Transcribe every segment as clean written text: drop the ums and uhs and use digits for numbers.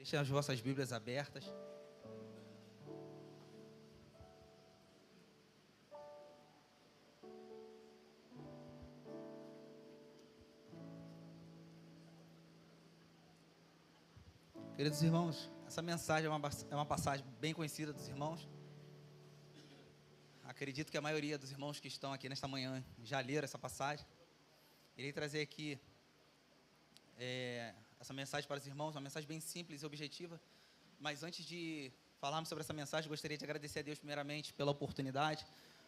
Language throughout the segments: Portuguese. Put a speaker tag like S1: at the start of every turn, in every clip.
S1: Deixem as vossas Bíblias abertas. Queridos irmãos, essa mensagem é uma passagem bem conhecida dos irmãos. Acredito que a maioria dos irmãos que estão aqui nesta manhã já leram essa passagem. Irei trazer aqui essa mensagem para os irmãos, uma mensagem bem simples e objetiva. Mas antes de falarmos sobre essa mensagem, gostaria de agradecer a Deus primeiramente pela oportunidade.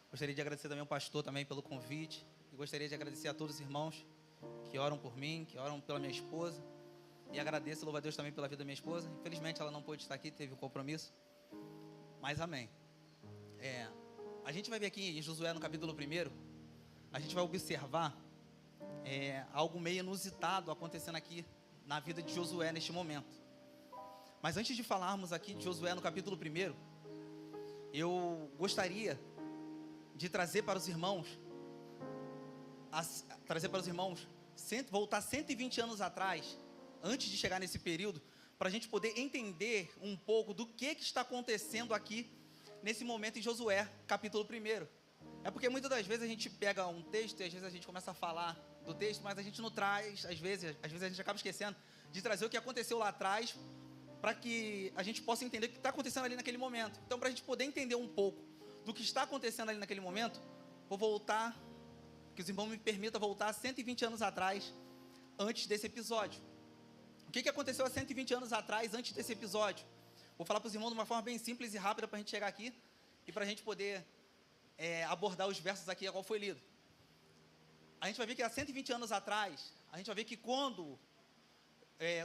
S1: Gostaria de agradecer também ao pastor também pelo convite. E gostaria de agradecer a todos os irmãos que oram por mim, que oram pela minha esposa. E agradeço, louvo a Deus também pela vida da minha esposa. Infelizmente ela não pôde estar aqui, teve um compromisso. Mas amém. A gente vai ver aqui em Josué no capítulo 1, a gente vai observar algo meio inusitado acontecendo aqui na vida de Josué neste momento. Mas antes de falarmos aqui de Josué no capítulo 1, eu gostaria de trazer para os irmãos, voltar 120 anos atrás, antes de chegar nesse período, para a gente poder entender um pouco do que está acontecendo aqui nesse momento em Josué, capítulo 1. É porque muitas das vezes a gente pega um texto e às vezes a gente começa a falar do texto, mas a gente não traz, às vezes a gente acaba esquecendo de trazer o que aconteceu lá atrás, para que a gente possa entender o que está acontecendo ali naquele momento. Então, para a gente poder entender um pouco do que está acontecendo ali naquele momento, vou voltar, que os irmãos me permitam voltar 120 anos atrás, antes desse episódio. O que aconteceu há 120 anos atrás, antes desse episódio? Vou falar para os irmãos de uma forma bem simples e rápida para a gente chegar aqui e para a gente poder abordar os versos aqui a qual foi lido. A gente vai ver que há 120 anos atrás, a gente vai ver que quando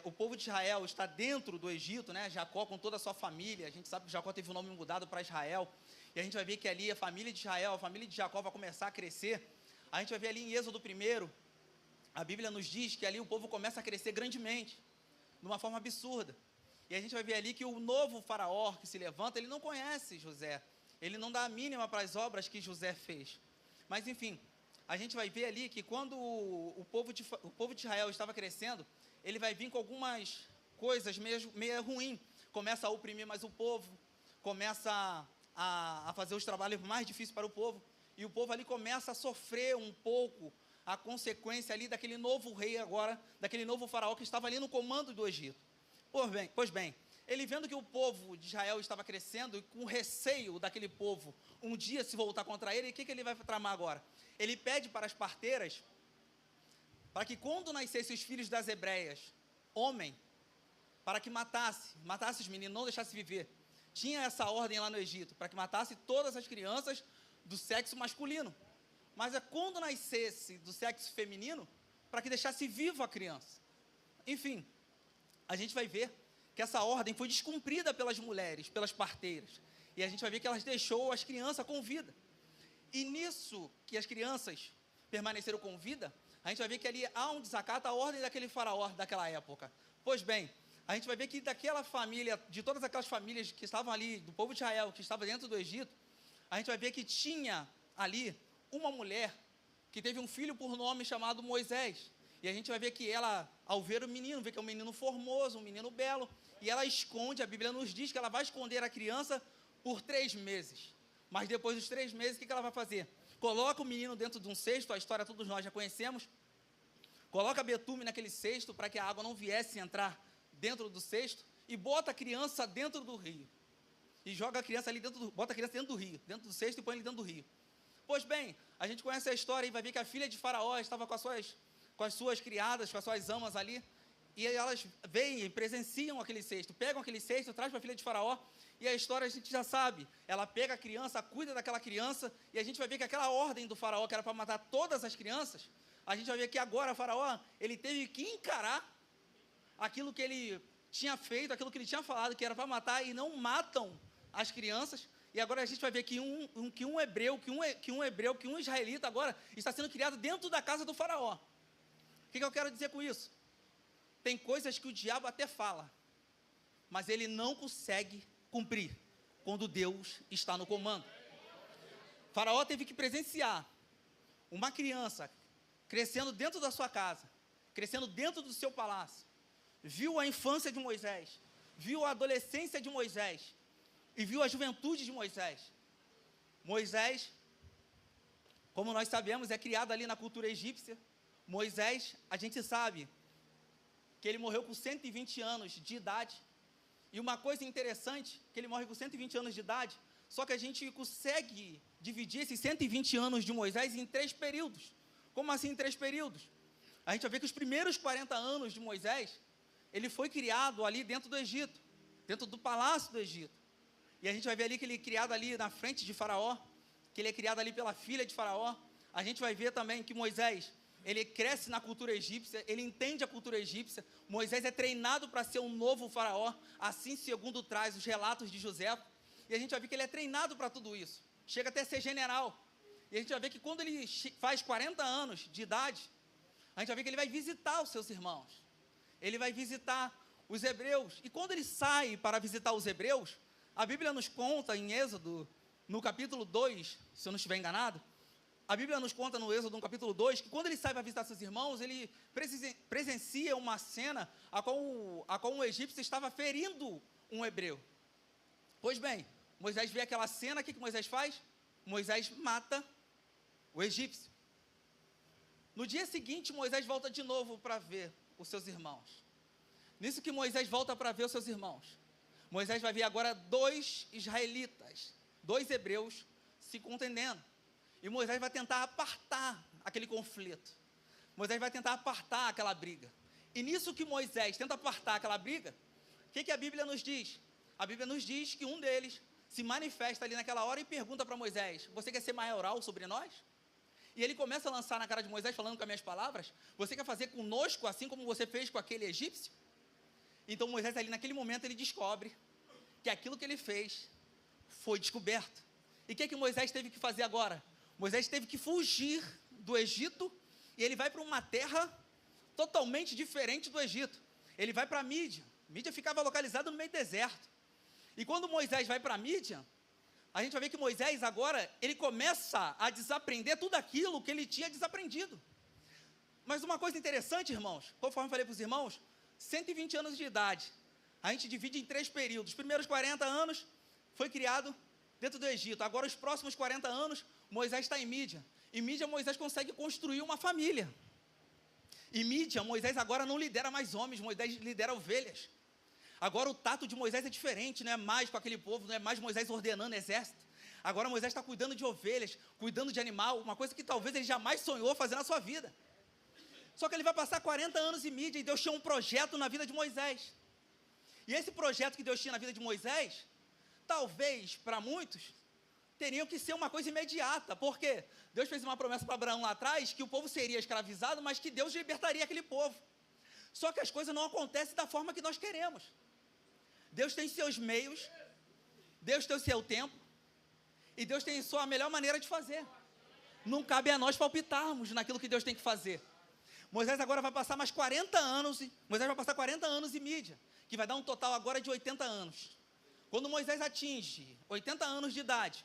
S1: o povo de Israel está dentro do Egito, né, Jacó com toda a sua família, a gente sabe que Jacó teve o nome mudado para Israel, e a gente vai ver que ali a família de Israel, a família de Jacó vai começar a crescer. A gente vai ver ali em Êxodo 1, a Bíblia nos diz que ali o povo começa a crescer grandemente, de uma forma absurda. E a gente vai ver ali que o novo faraó que se levanta, ele não conhece José, ele não dá a mínima para as obras que José fez. Mas enfim, a gente vai ver ali que quando o povo de Israel estava crescendo, ele vai vir com algumas coisas meio ruins. Começa a oprimir mais o povo, começa a fazer os trabalhos mais difíceis para o povo, e o povo ali começa a sofrer um pouco a consequência ali daquele novo rei agora, daquele novo faraó que estava ali no comando do Egito. Pois bem, ele vendo que o povo de Israel estava crescendo e com receio daquele povo um dia se voltar contra ele, o que ele vai tramar agora? Ele pede para as parteiras, para que quando nascessem os filhos das hebreias, homem, para que matasse os meninos, não deixasse viver. Tinha essa ordem lá no Egito, para que matasse todas as crianças do sexo masculino. Mas quando nascesse do sexo feminino, para que deixasse viva a criança. Enfim, a gente vai ver que essa ordem foi descumprida pelas mulheres, pelas parteiras. E a gente vai ver que elas deixou as crianças com vida. E nisso que as crianças permaneceram com vida, a gente vai ver que ali há um desacato à ordem daquele faraó daquela época. Pois bem, a gente vai ver que daquela família, de todas aquelas famílias que estavam ali, do povo de Israel, que estava dentro do Egito, a gente vai ver que tinha ali uma mulher que teve um filho por nome chamado Moisés. E a gente vai ver que ela, ao ver o menino, vê que é um menino formoso, um menino belo, e ela esconde, a Bíblia nos diz que ela vai esconder a criança por 3 meses. Mas depois dos 3 meses, o que ela vai fazer? Coloca o menino dentro de um cesto, a história todos nós já conhecemos, coloca betume naquele cesto para que a água não viesse entrar dentro do cesto, e bota a criança dentro do rio. E joga a criança ali bota a criança dentro do rio, dentro do cesto e põe ele dentro do rio. Pois bem, a gente conhece a história e vai ver que a filha de Faraó estava com as suas criadas, com as suas amas ali, e elas veem e presenciam aquele cesto, pegam aquele cesto, traz para a filha de Faraó, e a história a gente já sabe, ela pega a criança, cuida daquela criança, e a gente vai ver que aquela ordem do Faraó, que era para matar todas as crianças, a gente vai ver que agora o Faraó, ele teve que encarar aquilo que ele tinha feito, aquilo que ele tinha falado, que era para matar, e não matam as crianças. E agora a gente vai ver que um israelita agora está sendo criado dentro da casa do faraó. O que eu quero dizer com isso? Tem coisas que o diabo até fala, mas ele não consegue cumprir quando Deus está no comando. O faraó teve que presenciar uma criança crescendo dentro da sua casa, crescendo dentro do seu palácio. Viu a infância de Moisés, viu a adolescência de Moisés e viu a juventude de Moisés. Moisés, como nós sabemos, é criado ali na cultura egípcia. Moisés, a gente sabe que ele morreu com 120 anos de idade. E uma coisa interessante, que ele morre com 120 anos de idade, só que a gente consegue dividir esses 120 anos de Moisés em 3 períodos. Como assim em 3 períodos? A gente vai ver que os primeiros 40 anos de Moisés, ele foi criado ali dentro do Egito, dentro do palácio do Egito. E a gente vai ver ali que ele é criado ali na frente de Faraó, que ele é criado ali pela filha de Faraó. A gente vai ver também que Moisés, ele cresce na cultura egípcia, ele entende a cultura egípcia. Moisés é treinado para ser um novo Faraó, assim segundo traz os relatos de José. E a gente vai ver que ele é treinado para tudo isso. Chega até a ser general. E a gente vai ver que quando ele faz 40 anos de idade, a gente vai ver que ele vai visitar os seus irmãos. Ele vai visitar os hebreus. E quando ele sai para visitar os hebreus, a Bíblia nos conta em Êxodo, no capítulo 2, se eu não estiver enganado, a Bíblia nos conta no Êxodo, no capítulo 2, que quando ele sai para visitar seus irmãos, ele presencia uma cena a qual um egípcio estava ferindo um hebreu. Pois bem, Moisés vê aquela cena, o que Moisés faz? Moisés mata o egípcio. No dia seguinte, Moisés volta de novo para ver os seus irmãos. Nisso que Moisés volta para ver os seus irmãos, Moisés vai ver agora 2 israelitas, 2 hebreus se contendendo. E Moisés vai tentar apartar aquele conflito. Moisés vai tentar apartar aquela briga. E nisso que Moisés tenta apartar aquela briga, o que a Bíblia nos diz? A Bíblia nos diz que um deles se manifesta ali naquela hora e pergunta para Moisés: você quer ser maioral sobre nós? E ele começa a lançar na cara de Moisés, falando com as minhas palavras: você quer fazer conosco assim como você fez com aquele egípcio? Então Moisés ali naquele momento ele descobre que aquilo que ele fez foi descoberto. E o que Moisés teve que fazer agora? Moisés teve que fugir do Egito e ele vai para uma terra totalmente diferente do Egito. Ele vai para Mídia. Mídia ficava localizada no meio do deserto. E quando Moisés vai para Mídia, a gente vai ver que Moisés agora, ele começa a desaprender tudo aquilo que ele tinha desaprendido. Mas uma coisa interessante, irmãos, conforme eu falei para os irmãos, 120 anos de idade, a gente divide em 3 períodos. Os primeiros 40 anos foi criado dentro do Egito. Agora os próximos 40 anos, Moisés está em Mídia. Em Mídia, Moisés consegue construir uma família. Em Mídia, Moisés agora não lidera mais homens, Moisés lidera ovelhas. Agora o tato de Moisés é diferente, não é mais com aquele povo, não é mais Moisés ordenando exército. Agora Moisés está cuidando de ovelhas, cuidando de animal, uma coisa que talvez ele jamais sonhou fazer na sua vida. Só que ele vai passar 40 anos em Mídia e Deus tinha um projeto na vida de Moisés. E esse projeto que Deus tinha na vida de Moisés, talvez para muitos, teriam que ser uma coisa imediata. Por quê? Deus fez uma promessa para Abraão lá atrás, que o povo seria escravizado, mas que Deus libertaria aquele povo. Só que as coisas não acontecem da forma que nós queremos. Deus tem seus meios, Deus tem o seu tempo, e Deus tem a sua melhor maneira de fazer. Não cabe a nós palpitarmos naquilo que Deus tem que fazer. Moisés agora vai passar mais 40 anos, Moisés vai passar 40 anos em Mídia, que vai dar um total agora de 80 anos. Quando Moisés atinge 80 anos de idade,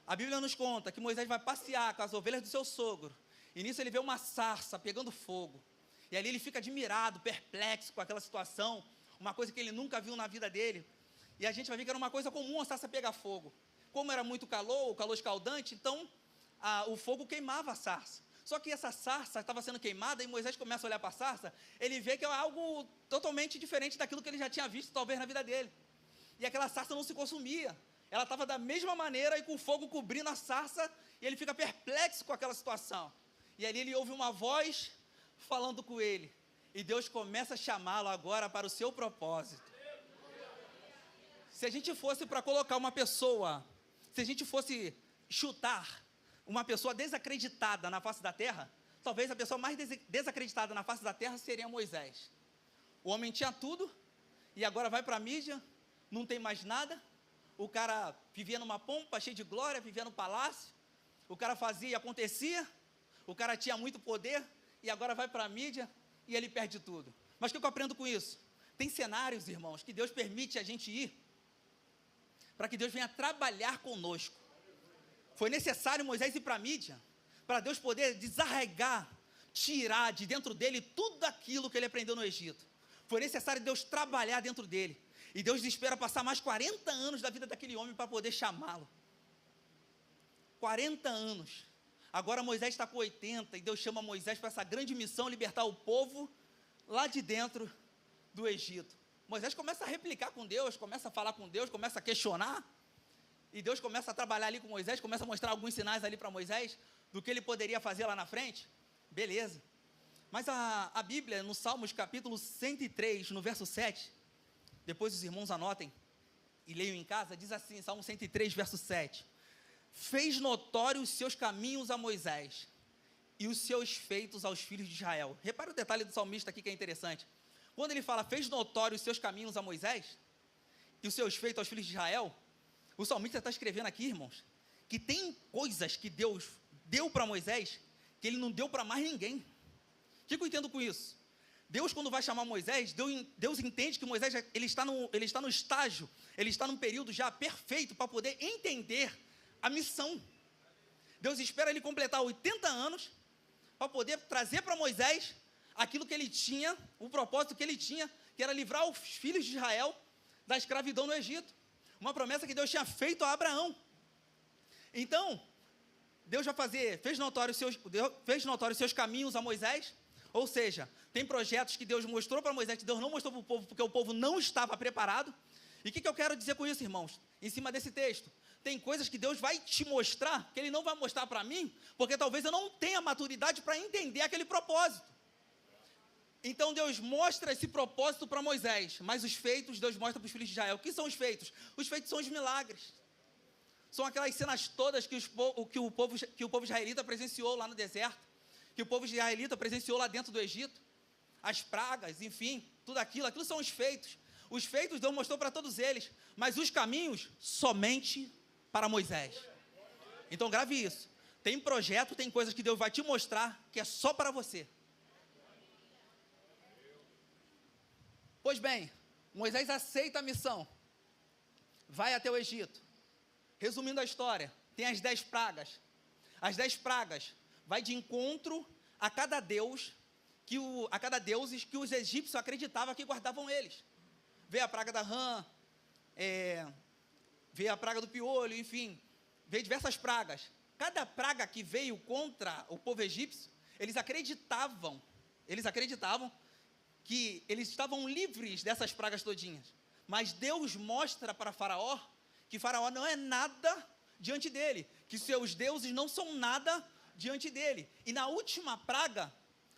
S1: a Bíblia nos conta que Moisés vai passear com as ovelhas do seu sogro, e nisso ele vê uma sarça pegando fogo, e ali ele fica admirado, perplexo com aquela situação, uma coisa que ele nunca viu na vida dele, e a gente vai ver que era uma coisa comum a sarça pegar fogo. Como era muito calor, o calor escaldante, então o fogo queimava a sarça. Só que essa sarça estava sendo queimada e Moisés começa a olhar para a sarça, ele vê que é algo totalmente diferente daquilo que ele já tinha visto talvez na vida dele. E aquela sarça não se consumia, ela estava da mesma maneira e com o fogo cobrindo a sarça, e ele fica perplexo com aquela situação. E ali ele ouve uma voz falando com ele, e Deus começa a chamá-lo agora para o seu propósito. Se a gente fosse para colocar uma pessoa, se a gente fosse chutar uma pessoa desacreditada na face da terra, talvez a pessoa mais desacreditada na face da terra seria Moisés. O homem tinha tudo, e agora vai para a Mídia, não tem mais nada, o cara vivia numa pompa, cheio de glória, vivia no palácio, o cara fazia e acontecia, o cara tinha muito poder, e agora vai para a Mídia, e ele perde tudo. Mas o que eu aprendo com isso? Tem cenários, irmãos, que Deus permite a gente ir, para que Deus venha trabalhar conosco. Foi necessário Moisés ir para a Mídia, para Deus poder desarraigar, tirar de dentro dele tudo aquilo que ele aprendeu no Egito. Foi necessário Deus trabalhar dentro dele. E Deus espera passar mais 40 anos da vida daquele homem para poder chamá-lo. 40 anos. Agora Moisés está com 80 e Deus chama Moisés para essa grande missão, libertar o povo lá de dentro do Egito. Moisés começa a replicar com Deus, começa a falar com Deus, começa a questionar. E Deus começa a trabalhar ali com Moisés, começa a mostrar alguns sinais ali para Moisés do que ele poderia fazer lá na frente. Beleza. Mas a Bíblia, no Salmos capítulo 103, no verso 7, depois os irmãos anotem e leiam em casa, diz assim, Salmo 103, verso 7. Fez notório os seus caminhos a Moisés e os seus feitos aos filhos de Israel. Repare o detalhe do salmista aqui que é interessante. Quando ele fala, fez notório os seus caminhos a Moisés e os seus feitos aos filhos de Israel, o salmista está escrevendo aqui, irmãos, que tem coisas que Deus deu para Moisés que ele não deu para mais ninguém. O que eu entendo com isso? Deus, quando vai chamar Moisés, Deus entende que Moisés ele está no estágio, ele está num período já perfeito para poder entender a missão. Deus espera ele completar 80 anos para poder trazer para Moisés aquilo que ele tinha, o propósito que ele tinha, que era livrar os filhos de Israel da escravidão no Egito. Uma promessa que Deus tinha feito a Abraão. Então, Deus vai fez notório os seus caminhos a Moisés. Ou seja, tem projetos que Deus mostrou para Moisés, que Deus não mostrou para o povo, porque o povo não estava preparado. E o que eu quero dizer com isso, irmãos? Em cima desse texto, tem coisas que Deus vai te mostrar, que Ele não vai mostrar para mim, porque talvez eu não tenha maturidade para entender aquele propósito. Então Deus mostra esse propósito para Moisés, mas os feitos Deus mostra para os filhos de Israel. O que são os feitos? Os feitos são os milagres. São aquelas cenas todas que o povo israelita presenciou lá no deserto, que o povo israelita presenciou lá dentro do Egito, as pragas, enfim, tudo aquilo são os feitos. Os feitos Deus mostrou para todos eles, mas os caminhos somente para Moisés. Então grave isso. Tem projeto, tem coisas que Deus vai te mostrar que é só para você. Pois bem, Moisés aceita a missão, vai até o Egito. Resumindo a história, tem as 10 pragas. As 10 pragas vai de encontro a cada deus, a cada deuses que os egípcios acreditavam que guardavam eles. Veio a praga da rã, veio a praga do piolho, enfim, veio diversas pragas. Cada praga que veio contra o povo egípcio, eles acreditavam que eles estavam livres dessas pragas todinhas. Mas Deus mostra para Faraó que Faraó não é nada diante dele, que seus deuses não são nada diante dele. E na última praga,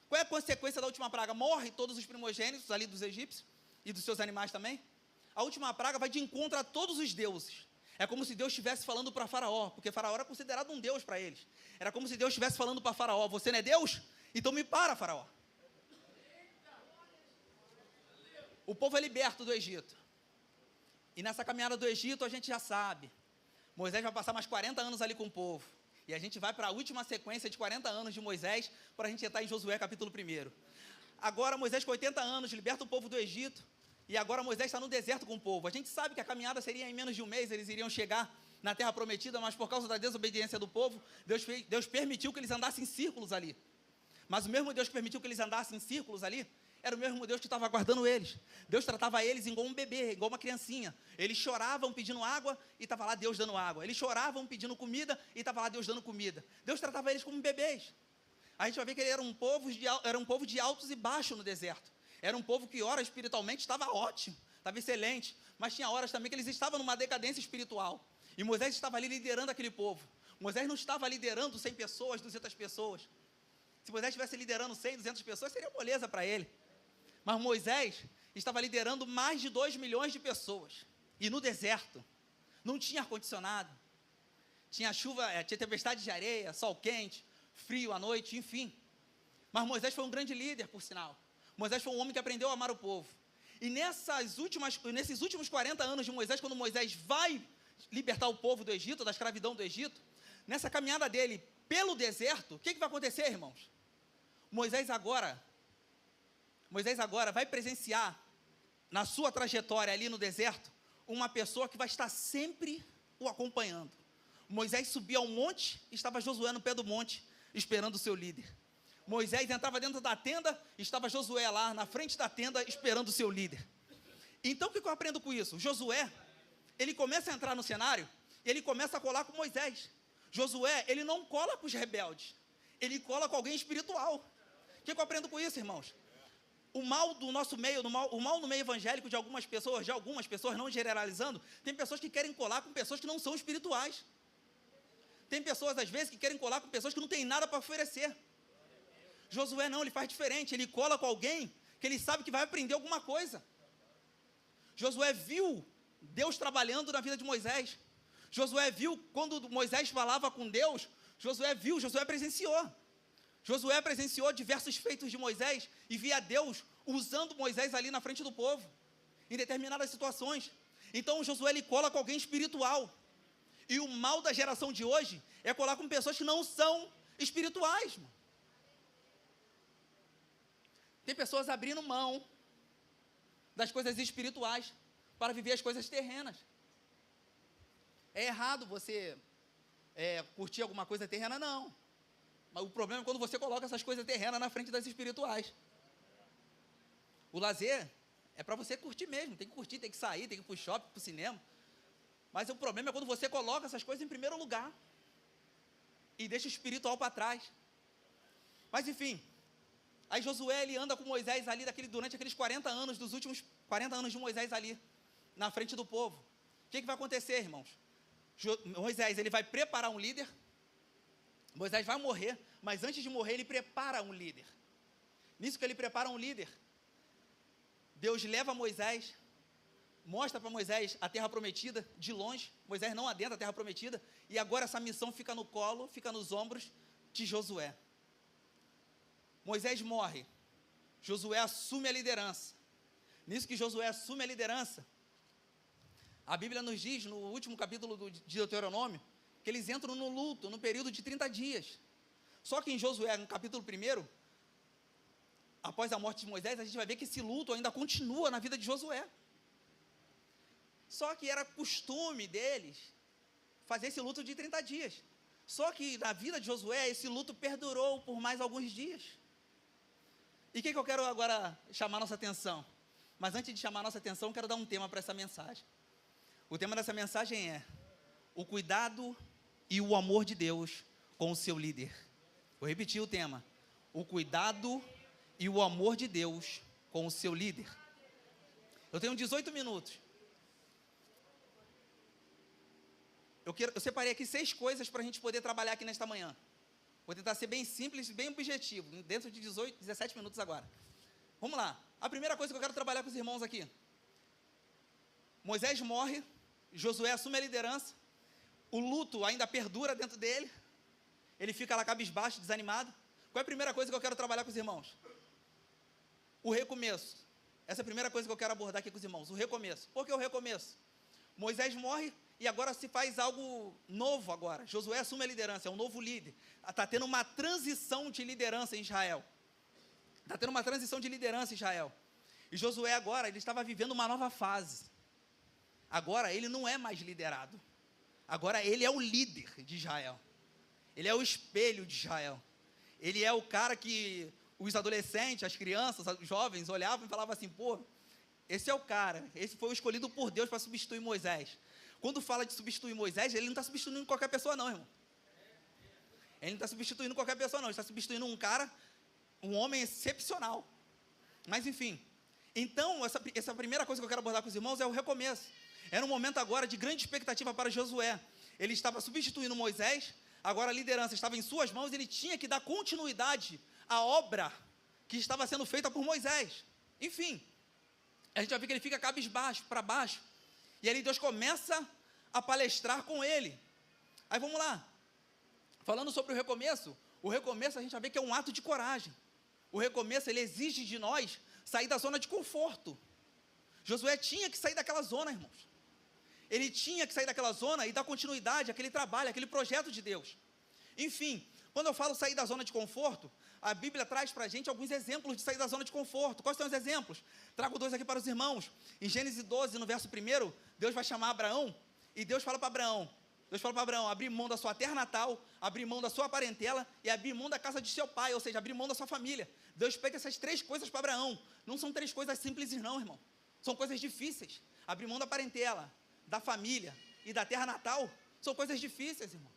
S1: qual é a consequência da última praga? Morre todos os primogênitos ali dos egípcios e dos seus animais também. A última praga vai de encontro a todos os deuses. É como se Deus estivesse falando para Faraó, porque Faraó era considerado um deus para eles. Era como se Deus estivesse falando para Faraó, você não é Deus? Então me para, Faraó. O povo é liberto do Egito. E nessa caminhada do Egito, a gente já sabe, Moisés vai passar mais 40 anos ali com o povo. E a gente vai para a última sequência de 40 anos de Moisés, para a gente entrar em Josué capítulo 1. Agora Moisés com 80 anos, liberta o povo do Egito, e agora Moisés está no deserto com o povo. A gente sabe que a caminhada seria em menos de um mês, eles iriam chegar na terra prometida, mas por causa da desobediência do povo, Deus permitiu que eles andassem em círculos ali. Mas o mesmo Deus que permitiu que eles andassem em círculos ali, era o mesmo Deus que estava guardando eles. Deus tratava eles igual um bebê, igual uma criancinha. Eles choravam pedindo água e estava lá Deus dando água. Eles choravam pedindo comida e estava lá Deus dando comida. Deus tratava eles como bebês. A gente vai ver que ele era um povo de altos e baixos no deserto. Era um povo que, ora, espiritualmente estava ótimo, estava excelente, mas tinha horas também que eles estavam numa decadência espiritual. E Moisés estava ali liderando aquele povo. Moisés não estava liderando 100 pessoas, 200 pessoas. Se Moisés estivesse liderando 100, 200 pessoas, seria moleza para ele. Mas Moisés estava liderando mais de 2 milhões de pessoas. E no deserto, não tinha ar-condicionado. Tinha chuva, tinha tempestade de areia, sol quente, frio à noite, enfim. Mas Moisés foi um grande líder, por sinal. Moisés foi um homem que aprendeu a amar o povo. E nesses últimos 40 anos de Moisés, quando Moisés vai libertar o povo do Egito, da escravidão do Egito, nessa caminhada dele pelo deserto, o que vai acontecer, irmãos? Moisés agora vai presenciar, na sua trajetória ali no deserto, uma pessoa que vai estar sempre o acompanhando. Moisés subia ao monte, estava Josué no pé do monte, esperando o seu líder. Moisés entrava dentro da tenda, estava Josué lá, na frente da tenda, esperando o seu líder. Então, o que eu aprendo com isso? Josué, ele começa a entrar no cenário, e ele começa a colar com Moisés. Josué, ele não cola com os rebeldes, ele cola com alguém espiritual. O que eu aprendo com isso, irmãos? O mal do nosso meio, o mal no meio evangélico de algumas pessoas, não generalizando, tem pessoas que querem colar com pessoas que não são espirituais. Tem pessoas, às vezes, que querem colar com pessoas que não têm nada para oferecer. Josué não, ele faz diferente, ele cola com alguém que ele sabe que vai aprender alguma coisa. Josué viu Deus trabalhando na vida de Moisés. Josué viu quando Moisés falava com Deus, Josué presenciou. Josué presenciou diversos feitos de Moisés e via Deus usando Moisés ali na frente do povo, em determinadas situações. Então Josué, ele cola com alguém espiritual. E o mal da geração de hoje é colar com pessoas que não são espirituais. Mano. Tem pessoas abrindo mão das coisas espirituais para viver as coisas terrenas. É errado você curtir alguma coisa terrena? Não. Mas o problema é quando você coloca essas coisas terrenas na frente das espirituais. O lazer é para você curtir mesmo. Tem que curtir, tem que sair, tem que ir para o shopping, para o cinema. Mas o problema é quando você coloca essas coisas em primeiro lugar e deixa o espiritual para trás. Mas enfim, aí Josué, ele anda com Moisés ali durante aqueles 40 anos, dos últimos 40 anos de Moisés ali, na frente do povo. O que vai acontecer, irmãos? Moisés, ele vai preparar um líder. Moisés vai morrer, mas antes de morrer, ele prepara um líder. Nisso que ele prepara um líder, Deus leva Moisés, mostra para Moisés a terra prometida, de longe. Moisés não adentra a terra prometida, e agora essa missão fica no colo, fica nos ombros de Josué. Moisés morre, Josué assume a liderança. Nisso que Josué assume a liderança, a Bíblia nos diz, no último capítulo de Deuteronômio, que eles entram no luto, no período de 30 dias. Só que em Josué, no capítulo 1, após a morte de Moisés, a gente vai ver que esse luto ainda continua na vida de Josué. Só que era costume deles fazer esse luto de 30 dias. Só que na vida de Josué, esse luto perdurou por mais alguns dias. E o que eu quero agora chamar nossa atenção? Mas antes de chamar nossa atenção, eu quero dar um tema para essa mensagem. O tema dessa mensagem é o cuidado e o amor de Deus com o seu líder. Vou repetir o tema. O cuidado e o amor de Deus com o seu líder. Eu tenho 18 minutos. Eu separei aqui 6 coisas para a gente poder trabalhar aqui nesta manhã. Vou tentar ser bem simples, bem objetivo, dentro de 17 minutos agora. Vamos lá. A primeira coisa que eu quero trabalhar com os irmãos aqui. Moisés morre, Josué assume a liderança, o luto ainda perdura dentro dele, ele fica lá cabisbaixo, desanimado. Qual é a primeira coisa que eu quero trabalhar com os irmãos? O recomeço. Essa é a primeira coisa que eu quero abordar aqui com os irmãos, o recomeço. Por que o recomeço? Moisés morre e agora se faz algo novo agora. Josué assume a liderança, é um novo líder. Está tendo uma transição de liderança em Israel. E Josué agora, ele estava vivendo uma nova fase. Agora ele não é mais liderado. Agora ele é o líder de Israel. Ele é o espelho de Israel. Ele é o cara que os adolescentes, as crianças, os jovens olhavam e falavam assim, pô, esse é o cara, esse foi o escolhido por Deus para substituir Moisés. Quando fala de substituir Moisés, ele não está substituindo qualquer pessoa não, irmão. Ele não está substituindo qualquer pessoa não, ele está substituindo um cara, um homem excepcional. Mas enfim, então essa primeira coisa que eu quero abordar com os irmãos é o recomeço. Era um momento agora de grande expectativa para Josué. Ele estava substituindo Moisés, agora a liderança estava em suas mãos, ele tinha que dar continuidade à obra que estava sendo feita por Moisés. Enfim, a gente vai ver que ele fica cabisbaixo, para baixo, e aí Deus começa a palestrar com ele. Aí vamos lá, falando sobre o recomeço a gente vai ver que é um ato de coragem. O recomeço, ele exige de nós sair da zona de conforto. Josué tinha que sair daquela zona, irmãos. Ele tinha que sair daquela zona e dar continuidade àquele trabalho, àquele projeto de Deus. Enfim, quando eu falo sair da zona de conforto, a Bíblia traz para a gente alguns exemplos de sair da zona de conforto. Quais são os exemplos? Trago 2 aqui para os irmãos. Em Gênesis 12, no verso 1, Deus vai chamar Abraão, e Deus fala para Abraão, abrir mão da sua terra natal, abrir mão da sua parentela e abrir mão da casa de seu pai, ou seja, abrir mão da sua família. Deus pega essas 3 coisas para Abraão. Não são 3 coisas simples não, irmão. São coisas difíceis. Abrir mão da parentela, da família e da terra natal, são coisas difíceis, irmão.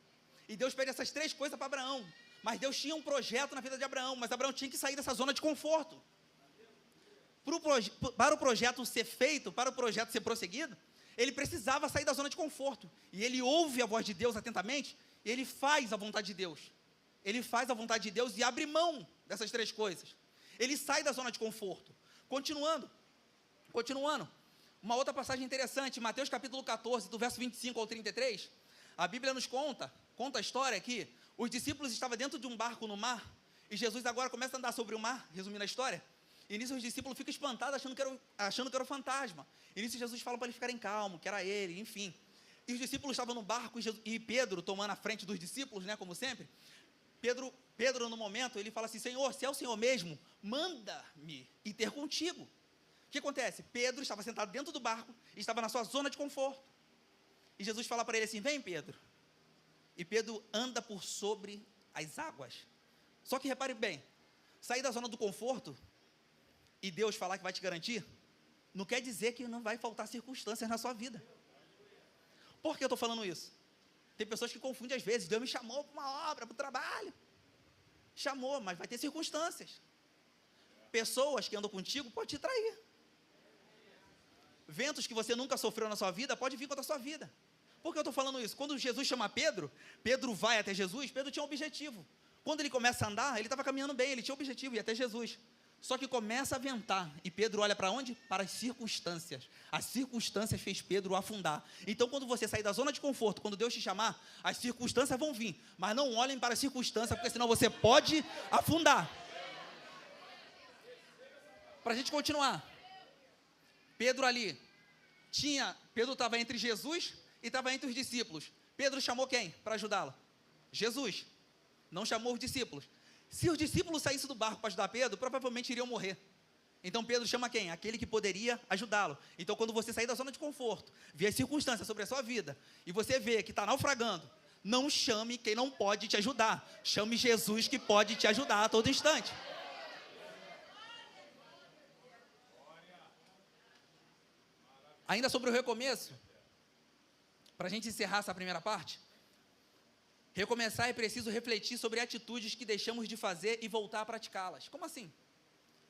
S1: E Deus pede essas 3 coisas para Abraão. Mas Deus tinha um projeto na vida de Abraão, mas Abraão tinha que sair dessa zona de conforto. Para o projeto ser feito, para o projeto ser prosseguido, ele precisava sair da zona de conforto. E ele ouve a voz de Deus atentamente, e ele faz a vontade de Deus. Ele faz a vontade de Deus e abre mão dessas 3 coisas. Ele sai da zona de conforto. Continuando. Uma outra passagem interessante, Mateus capítulo 14, do verso 25 ao 33, a Bíblia nos conta a história que os discípulos estavam dentro de um barco no mar, e Jesus agora começa a andar sobre o mar, resumindo a história, e nisso os discípulos ficam espantados, achando que era um fantasma. E nisso Jesus fala para eles ficarem calmos, que era ele, enfim. E os discípulos estavam no barco, e Pedro, tomando a frente dos discípulos, né, como sempre, Pedro, no momento, ele fala assim: Senhor, se é o Senhor mesmo, manda-me ir ter contigo. O que acontece? Pedro estava sentado dentro do barco, estava na sua zona de conforto. E Jesus fala para ele assim: vem, Pedro. E Pedro anda por sobre as águas. Só que repare bem, sair da zona do conforto e Deus falar que vai te garantir, não quer dizer que não vai faltar circunstâncias na sua vida. Por que eu estou falando isso? Tem pessoas que confundem às vezes: Deus me chamou para uma obra, para o trabalho. Chamou, mas vai ter circunstâncias. Pessoas que andam contigo podem te trair. Ventos que você nunca sofreu na sua vida pode vir contra a sua vida. Por que eu estou falando isso? Quando Jesus chama Pedro, Pedro vai até Jesus. Pedro tinha um objetivo. Quando ele começa a andar, ele estava caminhando bem, ele tinha um objetivo, ir até Jesus. Só que começa a ventar, e Pedro olha para onde? Para as circunstâncias. As circunstâncias fez Pedro afundar. Então, quando você sair da zona de conforto, quando Deus te chamar, as circunstâncias vão vir, mas não olhem para as circunstâncias, porque senão você pode afundar. Para a gente continuar, Pedro estava entre Jesus e estava entre os discípulos. Pedro chamou quem para ajudá-lo? Jesus. Não chamou os discípulos. Se os discípulos saíssem do barco para ajudar Pedro, provavelmente iriam morrer. Então Pedro chama quem? Aquele que poderia ajudá-lo. Então, quando você sair da zona de conforto, ver as circunstâncias sobre a sua vida, e você vê que está naufragando, não chame quem não pode te ajudar. Chame Jesus, que pode te ajudar a todo instante. Ainda sobre o recomeço, para a gente encerrar essa primeira parte, recomeçar é preciso refletir sobre atitudes que deixamos de fazer e voltar a praticá-las. Como assim?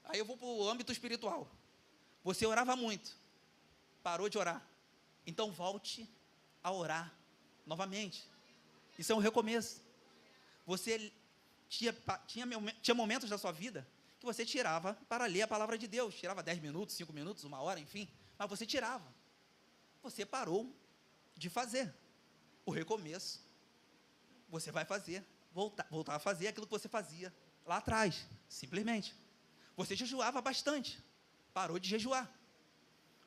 S1: Aí eu vou para o âmbito espiritual. Você orava muito, parou de orar, então volte a orar novamente. Isso é um recomeço. Você tinha momentos da sua vida que você tirava para ler a palavra de Deus. Tirava 10 minutos, 5 minutos, 1 hora, enfim. Mas você tirava. Você parou de fazer. O recomeço, você vai fazer, voltar a fazer aquilo que você fazia lá atrás, simplesmente. Você jejuava bastante, parou de jejuar.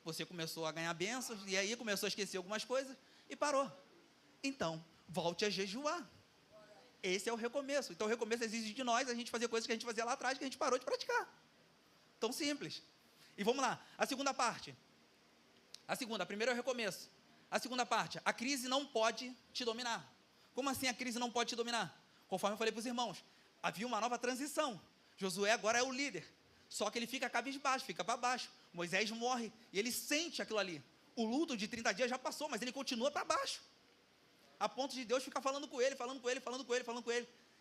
S1: Você começou a ganhar bênçãos, e aí começou a esquecer algumas coisas, e parou. Então, volte a jejuar. Esse é o recomeço. Então, o recomeço exige de nós a gente fazer coisas que a gente fazia lá atrás, que a gente parou de praticar. Tão simples. E vamos lá, a segunda parte. A primeira é o recomeço. A segunda parte, a crise não pode te dominar. Como assim a crise não pode te dominar? Conforme eu falei para os irmãos, havia uma nova transição. Josué agora é o líder. Só que ele fica cabisbaixo, fica para baixo. Moisés morre e ele sente aquilo ali. O luto de 30 dias já passou, mas ele continua para baixo. A ponto de Deus ficar falando com ele.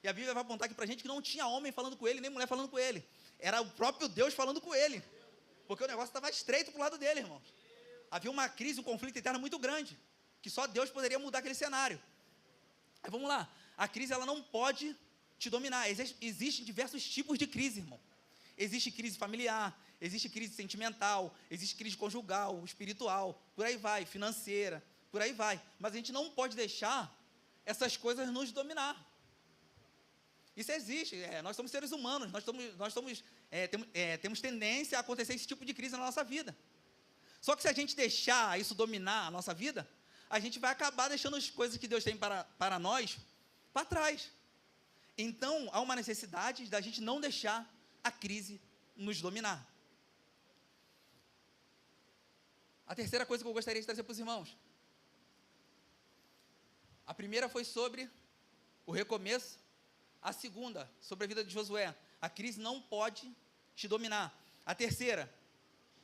S1: E a Bíblia vai apontar aqui para a gente que não tinha homem falando com ele, nem mulher falando com ele. Era o próprio Deus falando com ele. Porque o negócio estava estreito para o lado dele, irmãos. Havia uma crise, um conflito interno muito grande, que só Deus poderia mudar aquele cenário. Aí vamos lá, a crise ela não pode te dominar. Existem diversos tipos de crise, irmão. Existe crise familiar, existe crise sentimental, existe crise conjugal, espiritual, por aí vai, financeira, por aí vai. Mas a gente não pode deixar essas coisas nos dominar. Isso existe, nós somos seres humanos, temos tendência a acontecer esse tipo de crise na nossa vida. Só que se a gente deixar isso dominar a nossa vida, a gente vai acabar deixando as coisas que Deus tem para nós para trás. Então, há uma necessidade da gente não deixar a crise nos dominar. A terceira coisa que eu gostaria de trazer para os irmãos. A primeira foi sobre o recomeço. A segunda, sobre a vida de Josué. A crise não pode te dominar. A terceira,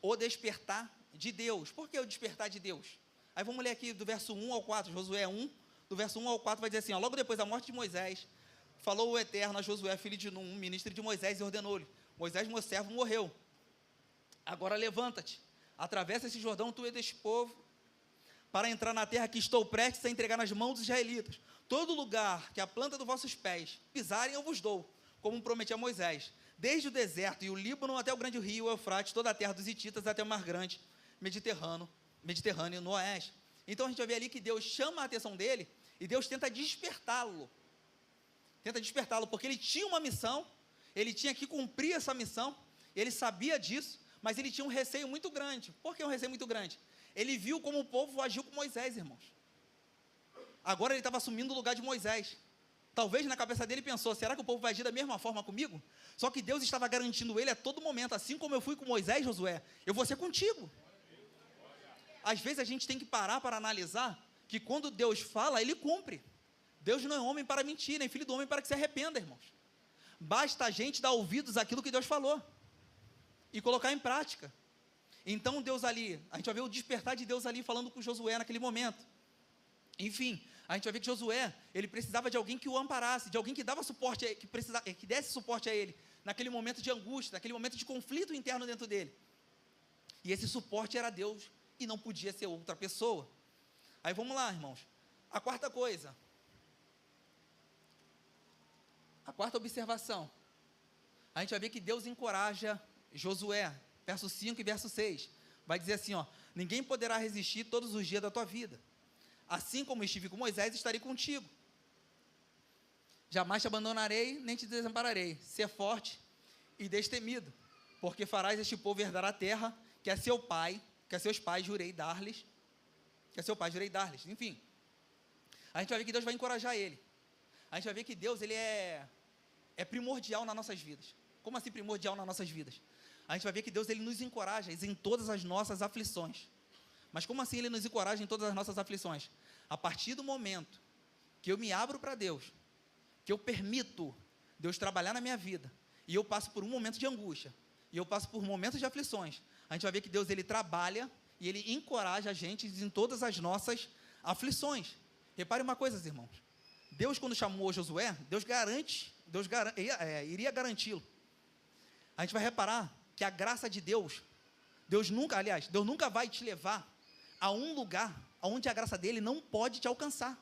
S1: o despertar de Deus. Por que o despertar de Deus? Aí vamos ler aqui do verso 1 ao 4, Josué 1, do verso 1 ao 4 vai dizer assim, ó, logo depois da morte de Moisés, falou o Eterno a Josué, filho de Num, ministro de Moisés, e ordenou-lhe, Moisés, meu servo, morreu. Agora levanta-te, atravessa esse Jordão, tu e deste povo, para entrar na terra que estou prestes a entregar nas mãos dos israelitas. Todo lugar que a planta dos vossos pés pisarem, eu vos dou, como prometi a Moisés, desde o deserto e o Líbano até o grande rio Eufrates, toda a terra dos hititas até o mar grande, Mediterrâneo no oeste. Então a gente vai ver ali que Deus chama a atenção dele e Deus tenta despertá-lo, porque ele tinha uma missão, ele tinha que cumprir essa missão, ele sabia disso, mas ele tinha um receio muito grande. Por que um receio muito grande? Ele viu como o povo agiu com Moisés, irmãos. Agora ele estava assumindo o lugar de Moisés. Talvez na cabeça dele pensou, será que o povo vai agir da mesma forma comigo? Só que Deus estava garantindo ele a todo momento, assim como eu fui com Moisés, Josué, eu vou ser contigo. Às vezes a gente tem que parar para analisar que quando Deus fala, ele cumpre. Deus não é homem para mentir, nem filho do homem para que se arrependa, irmãos. Basta a gente dar ouvidos àquilo que Deus falou e colocar em prática. Então Deus ali, a gente vai ver o despertar de Deus ali falando com Josué naquele momento. Enfim, a gente vai ver que Josué, ele precisava de alguém que o amparasse, de alguém que dava suporte, que desse suporte a ele, naquele momento de angústia, naquele momento de conflito interno dentro dele. E esse suporte era Deus, e não podia ser outra pessoa. Aí vamos lá, irmãos. A quarta coisa. A quarta observação. A gente vai ver que Deus encoraja Josué, verso 5 e verso 6. Vai dizer assim, ó, ninguém poderá resistir todos os dias da tua vida. Assim como estive com Moisés, estarei contigo. Jamais te abandonarei, nem te desampararei. Ser forte e destemido, porque farás este povo herdar a terra que a seus pais jurei dar-lhes. Enfim, a gente vai ver que Deus vai encorajar ele. A gente vai ver que Deus, ele é primordial nas nossas vidas. Como assim primordial nas nossas vidas? A gente vai ver que Deus, ele nos encoraja em todas as nossas aflições. Mas como assim ele nos encoraja em todas as nossas aflições? A partir do momento que eu me abro para Deus, que eu permito Deus trabalhar na minha vida, e eu passo por um momento de angústia, e eu passo por momentos de aflições, a gente vai ver que Deus, ele trabalha e ele encoraja a gente em todas as nossas aflições. Repare uma coisa, irmãos. Deus, quando chamou Josué, Deus iria garanti-lo. A gente vai reparar que a graça de Deus, Deus nunca vai te levar a um lugar onde a graça dele não pode te alcançar.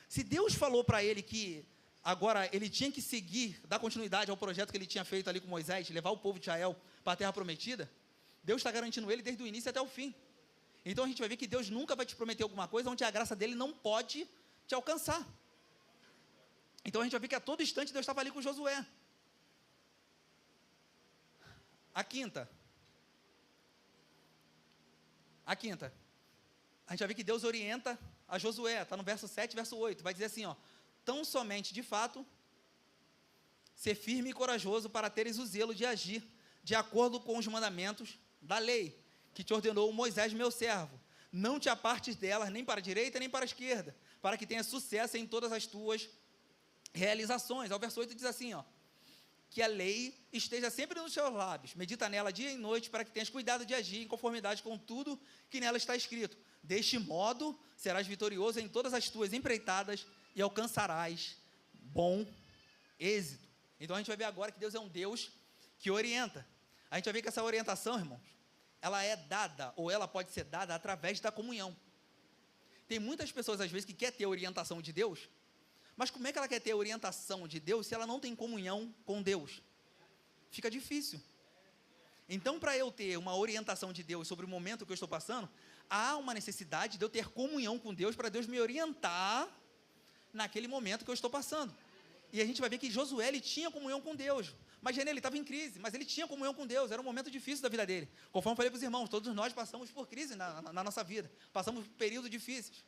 S1: Se Deus falou para ele que agora ele tinha que seguir, dar continuidade ao projeto que ele tinha feito ali com Moisés, levar o povo de Israel para a terra prometida, Deus está garantindo ele desde o início até o fim. Então a gente vai ver que Deus nunca vai te prometer alguma coisa onde a graça dele não pode te alcançar. Então a gente vai ver que a todo instante Deus estava ali com Josué. A quinta, a gente vai ver que Deus orienta a Josué, está no verso 7 e verso 8, vai dizer assim, ó, tão somente de fato, ser firme e corajoso para teres o zelo de agir de acordo com os mandamentos da lei, que te ordenou Moisés, meu servo, não te apartes delas, nem para a direita, nem para a esquerda, para que tenhas sucesso em todas as tuas realizações. Ao verso 8 diz assim, ó, que a lei esteja sempre nos seus lábios, medita nela dia e noite, para que tenhas cuidado de agir em conformidade com tudo que nela está escrito. Deste modo, serás vitorioso em todas as tuas empreitadas e alcançarás bom êxito. Então a gente vai ver agora que Deus é um Deus que orienta. A gente vai ver que essa orientação, irmãos, ela é dada, ou ela pode ser dada através da comunhão. Tem muitas pessoas, às vezes, que querem ter orientação de Deus, mas como é que ela quer ter orientação de Deus se ela não tem comunhão com Deus? Fica difícil. Então, para eu ter uma orientação de Deus sobre o momento que eu estou passando, há uma necessidade de eu ter comunhão com Deus, para Deus me orientar naquele momento que eu estou passando. E a gente vai ver que Josué, ele tinha comunhão com Deus. Imagina, ele estava em crise, mas ele tinha comunhão com Deus, era um momento difícil da vida dele. Conforme eu falei para os irmãos, todos nós passamos por crise na nossa vida, passamos por períodos difíceis.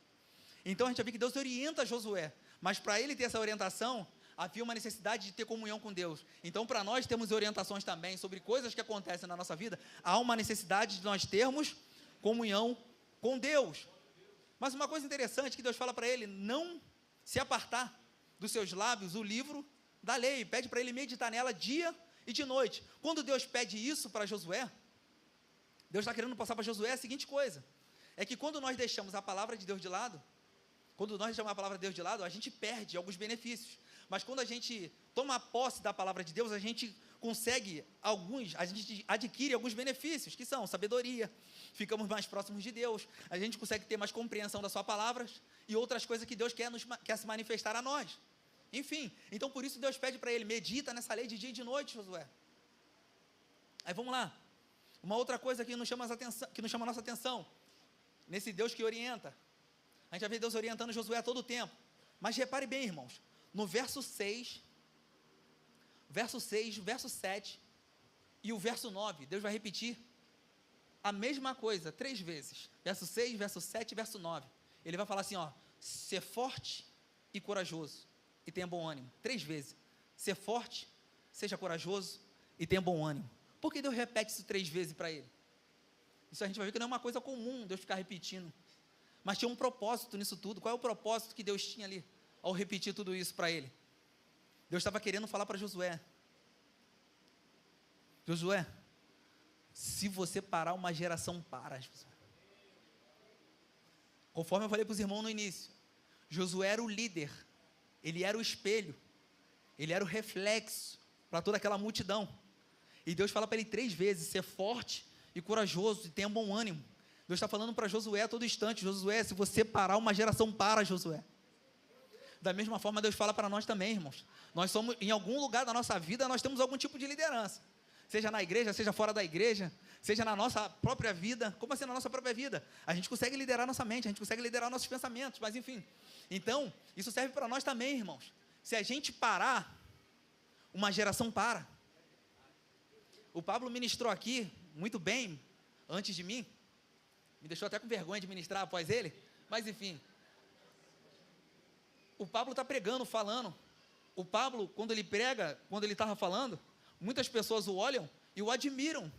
S1: Então a gente vai ver que Deus orienta Josué, mas para ele ter essa orientação, havia uma necessidade de ter comunhão com Deus. Então, para nós termos orientações também sobre coisas que acontecem na nossa vida, há uma necessidade de nós termos comunhão com Deus. Mas uma coisa interessante que Deus fala para ele, não se apartar dos seus lábios o livro da lei, pede para ele meditar nela dia e de noite. Quando Deus pede isso para Josué, Deus está querendo passar para Josué a seguinte coisa, é que quando nós deixamos a palavra de Deus de lado, a gente perde alguns benefícios, mas quando a gente toma posse da palavra de Deus, a gente adquire alguns benefícios, que são sabedoria, ficamos mais próximos de Deus, a gente consegue ter mais compreensão da sua palavra, e outras coisas que Deus quer se manifestar a nós, enfim, então por isso Deus pede para ele, medita nessa lei de dia e de noite, Josué. Aí vamos lá, uma outra coisa que nos chama a nossa atenção, nesse Deus que orienta, a gente vai ver Deus orientando Josué a todo tempo, mas repare bem, irmãos, no verso 6, verso 7 e o verso 9, Deus vai repetir a mesma coisa 3 vezes, verso 6, verso 7 e verso 9, ele vai falar assim, ser forte e corajoso, e tenha bom ânimo, 3 vezes, ser forte, seja corajoso e tenha bom ânimo. Por que Deus repete isso 3 vezes para ele? Isso a gente vai ver que não é uma coisa comum Deus ficar repetindo, mas tinha um propósito nisso tudo. Qual é o propósito que Deus tinha ali, ao repetir tudo isso para ele? Deus estava querendo falar para Josué, se você parar, uma geração para. Conforme eu falei para os irmãos no início, Josué era o líder, ele era o espelho, ele era o reflexo para toda aquela multidão, e Deus fala para ele 3 vezes, ser forte e corajoso, e tenha bom ânimo. Deus está falando para Josué a todo instante, Josué, se você parar, uma geração para, Josué. Da mesma forma Deus fala para nós também, irmãos, nós somos, em algum lugar da nossa vida, nós temos algum tipo de liderança, seja na igreja, seja fora da igreja, seja na nossa própria vida. Como assim na nossa própria vida? A gente consegue liderar nossa mente, a gente consegue liderar nossos pensamentos, mas enfim, então, isso serve para nós também, irmãos, se a gente parar, uma geração para. O Pablo ministrou aqui, muito bem, antes de mim, me deixou até com vergonha de ministrar após ele, mas enfim, o Pablo está pregando, falando, o Pablo, quando ele prega, quando ele estava falando, muitas pessoas o olham e o admiram,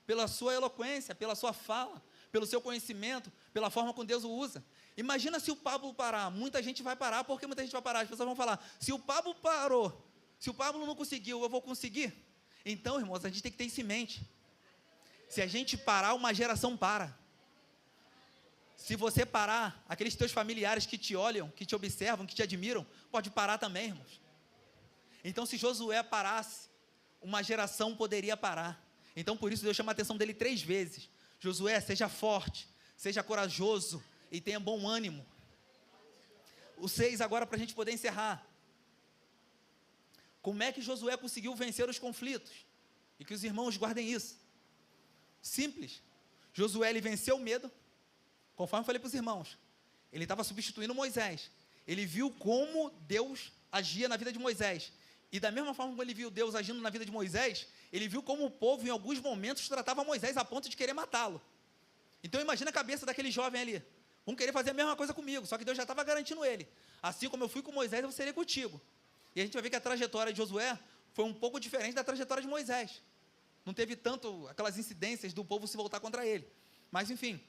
S1: pela sua eloquência, pela sua fala, pelo seu conhecimento, pela forma como Deus o usa. Imagina se o Pablo parar, muita gente vai parar. Por que muita gente vai parar? As pessoas vão falar, se o Pablo parou, se o Pablo não conseguiu, eu vou conseguir. Então, irmãos, a gente tem que ter isso em mente, se a gente parar, uma geração para. Se você parar, aqueles teus familiares que te olham, que te observam, que te admiram, pode parar também, irmãos. Então, se Josué parasse, uma geração poderia parar. Então, por isso, Deus chama a atenção dele 3 vezes. Josué, seja forte, seja corajoso e tenha bom ânimo. O 6 agora, para a gente poder encerrar. Como é que Josué conseguiu vencer os conflitos? E que os irmãos guardem isso. Simples. Josué, ele venceu o medo. Conforme eu falei para os irmãos, ele estava substituindo Moisés. Ele viu como Deus agia na vida de Moisés. E da mesma forma como ele viu Deus agindo na vida de Moisés, ele viu como o povo, em alguns momentos, tratava Moisés a ponto de querer matá-lo. Então, imagina a cabeça daquele jovem ali. Vão querer fazer a mesma coisa comigo, só que Deus já estava garantindo ele. Assim como eu fui com Moisés, eu serei contigo. E a gente vai ver que a trajetória de Josué foi um pouco diferente da trajetória de Moisés. Não teve tanto aquelas incidências do povo se voltar contra ele. Mas, enfim,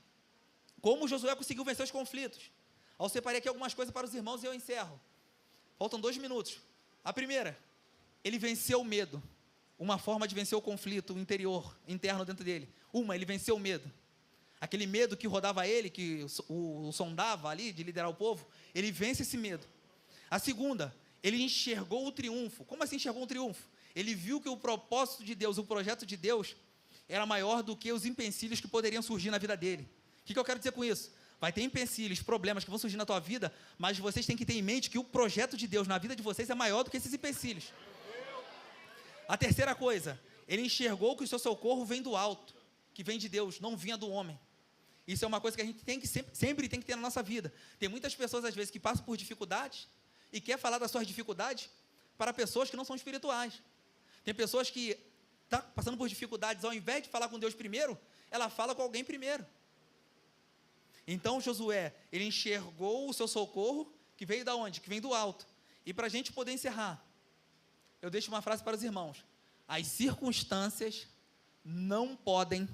S1: como Josué conseguiu vencer os conflitos? Eu separei aqui algumas coisas para os irmãos e eu encerro. Faltam 2 minutos. A primeira, ele venceu o medo. Uma forma de vencer o conflito interno dentro dele. Ele venceu o medo. Aquele medo que rodava ele, que o sondava ali, de liderar o povo, ele vence esse medo. A segunda, ele enxergou o triunfo. Como assim enxergou um triunfo? Ele viu que o propósito de Deus, o projeto de Deus, era maior do que os empecilhos que poderiam surgir na vida dele. O que eu quero dizer com isso? Vai ter empecilhos, problemas que vão surgir na tua vida, mas vocês têm que ter em mente que o projeto de Deus na vida de vocês é maior do que esses empecilhos. A terceira coisa, ele enxergou que o seu socorro vem do alto, que vem de Deus, não vinha do homem. Isso é uma coisa que a gente tem que sempre tem que ter na nossa vida. Tem muitas pessoas, às vezes, que passam por dificuldades e quer falar das suas dificuldades para pessoas que não são espirituais. Tem pessoas que estão passando por dificuldades, ao invés de falar com Deus primeiro, ela fala com alguém primeiro. Então, Josué, ele enxergou o seu socorro, que veio da onde? Que vem do alto. E para a gente poder encerrar, eu deixo uma frase para os irmãos. As circunstâncias não podem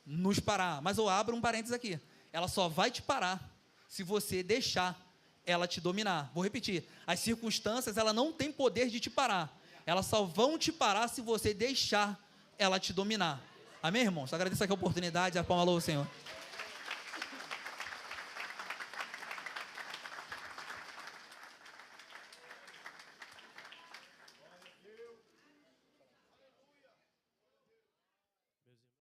S1: nos parar. Mas eu abro um parênteses aqui. Ela só vai te parar se você deixar ela te dominar. Vou repetir. As circunstâncias, ela não tem poder de te parar. Elas só vão te parar se você deixar ela te dominar. Amém, irmãos? Agradeço aqui a oportunidade, a palma louva o Senhor.